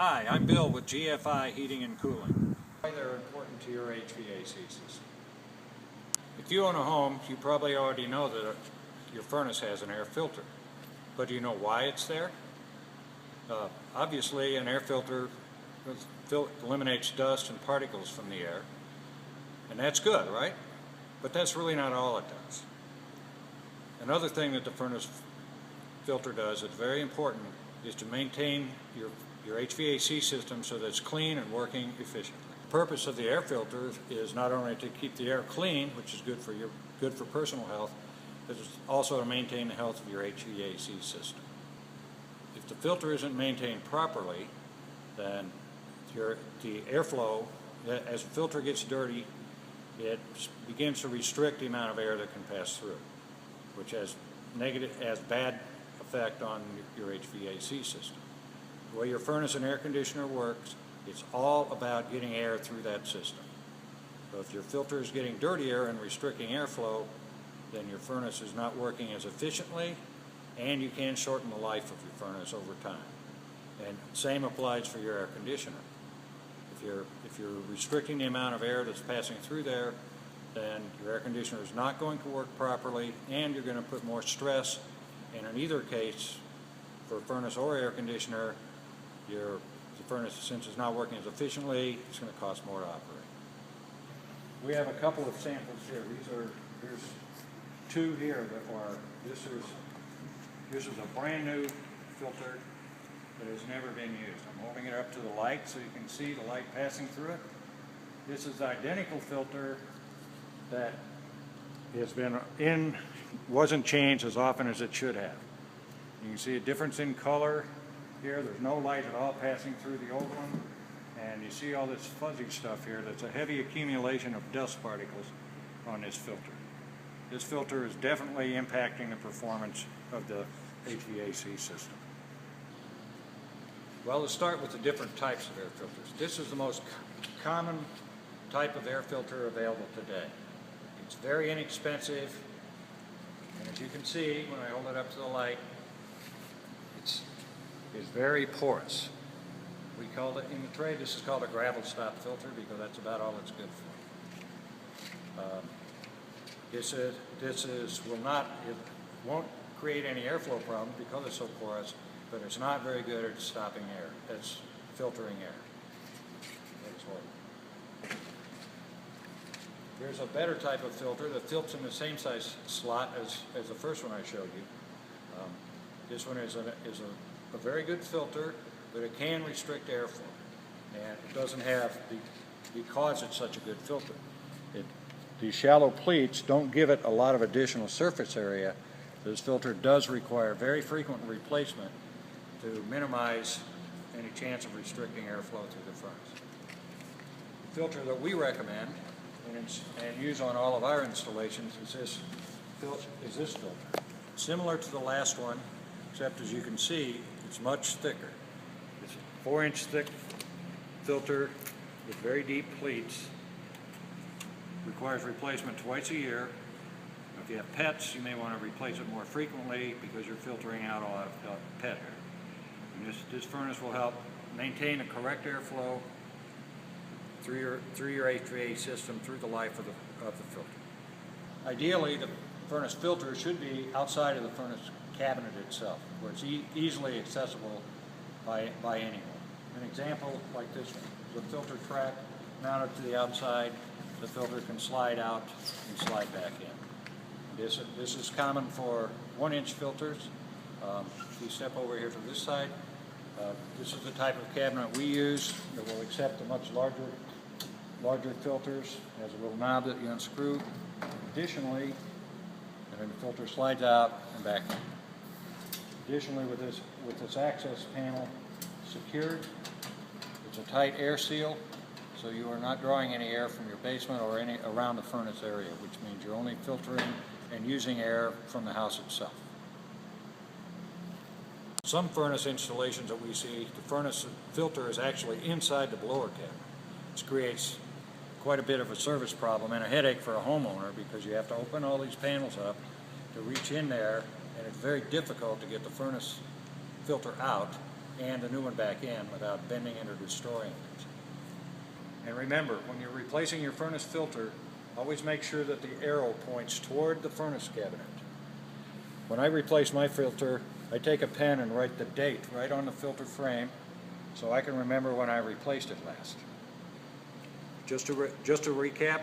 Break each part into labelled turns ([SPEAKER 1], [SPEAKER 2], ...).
[SPEAKER 1] Hi, I'm Bill with GFI Heating and Cooling. Why they're important to your HVAC system. If you own a home, you probably already know that your furnace has an air filter. But do you know why it's there? Obviously, an air filter eliminates dust and particles from the air. And that's good, right? But that's really not all it does. Another thing that the furnace filter does that's very important is to maintain your HVAC system so that it's clean and working efficiently. The purpose of the air filter is not only to keep the air clean, which is good for personal health, but it's also to maintain the health of your HVAC system. If the filter isn't maintained properly, then the airflow, as the filter gets dirty, it begins to restrict the amount of air that can pass through, which has bad effect on your HVAC system. The way your furnace and air conditioner works, it's all about getting air through that system. So if your filter is getting dirtier and restricting airflow, then your furnace is not working as efficiently, and you can shorten the life of your furnace over time. And same applies for your air conditioner. If you're restricting the amount of air that's passing through there, then your air conditioner is not going to work properly, and you're going to put more stress. And in either case, for a furnace or air conditioner, the furnace, since it's not working as efficiently, it's going to cost more to operate. We have a couple of samples here. Here's two here that are, this is a brand new filter that has never been used. I'm holding it up to the light so you can see the light passing through it. This is the identical filter that wasn't changed as often as it should have. You can see a difference in color here. There's no light at all passing through the old one, and you see all this fuzzy stuff here. That's a heavy accumulation of dust particles on this filter. This filter is definitely impacting the performance of the HVAC system. Well, let's start with the different types of air filters. This is the most common type of air filter available today. It's very inexpensive, and as you can see when I hold it up to the light, it's very porous. We call it, in the trade, this is called a gravel stop filter because that's about all it's good for. It won't create any airflow problems because it's so porous, but it's not very good at stopping air. It's filtering air. That's what. There's a better type of filter that fits in the same size slot as the first one I showed you. This one is a very good filter, but it can restrict airflow, and it doesn't have because it's such a good filter. These shallow pleats don't give it a lot of additional surface area. This filter does require very frequent replacement to minimize any chance of restricting airflow through the furnace. The filter that we recommend and use on all of our installations is this filter. Similar to the last one, except as you can see, it's much thicker. It's a 4-inch thick filter with very deep pleats. Requires replacement twice a year. If you have pets, you may want to replace it more frequently because you're filtering out a lot of pet air. And this furnace will help maintain a correct airflow through your HVAC system through the life of the filter. Ideally, the furnace filter should be outside of the furnace cabinet itself, where it's easily accessible by anyone. An example like this one is a filter track mounted to the outside. The filter can slide out and slide back in. This is common for 1-inch filters. If you step over here to this side, this is the type of cabinet we use that will accept the much larger filters. It has a little knob that you unscrew. Additionally, and then the filter slides out and back in. Additionally, with this access panel secured, it's a tight air seal, so you are not drawing any air from your basement or any around the furnace area, which means you're only filtering and using air from the house itself. Some furnace installations that we see, the furnace filter is actually inside the blower cabinet. This creates quite a bit of a service problem and a headache for a homeowner because you have to open all these panels up to reach in there, and it's very difficult to get the furnace filter out and the new one back in without bending it or destroying it. And remember, when you're replacing your furnace filter, always make sure that the arrow points toward the furnace cabinet. When I replace my filter, I take a pen and write the date right on the filter frame so I can remember when I replaced it last. Just to recap,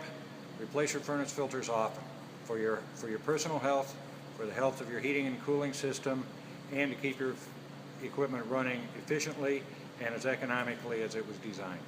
[SPEAKER 1] replace your furnace filters often for your personal health, for the health of your heating and cooling system, and to keep your equipment running efficiently and as economically as it was designed.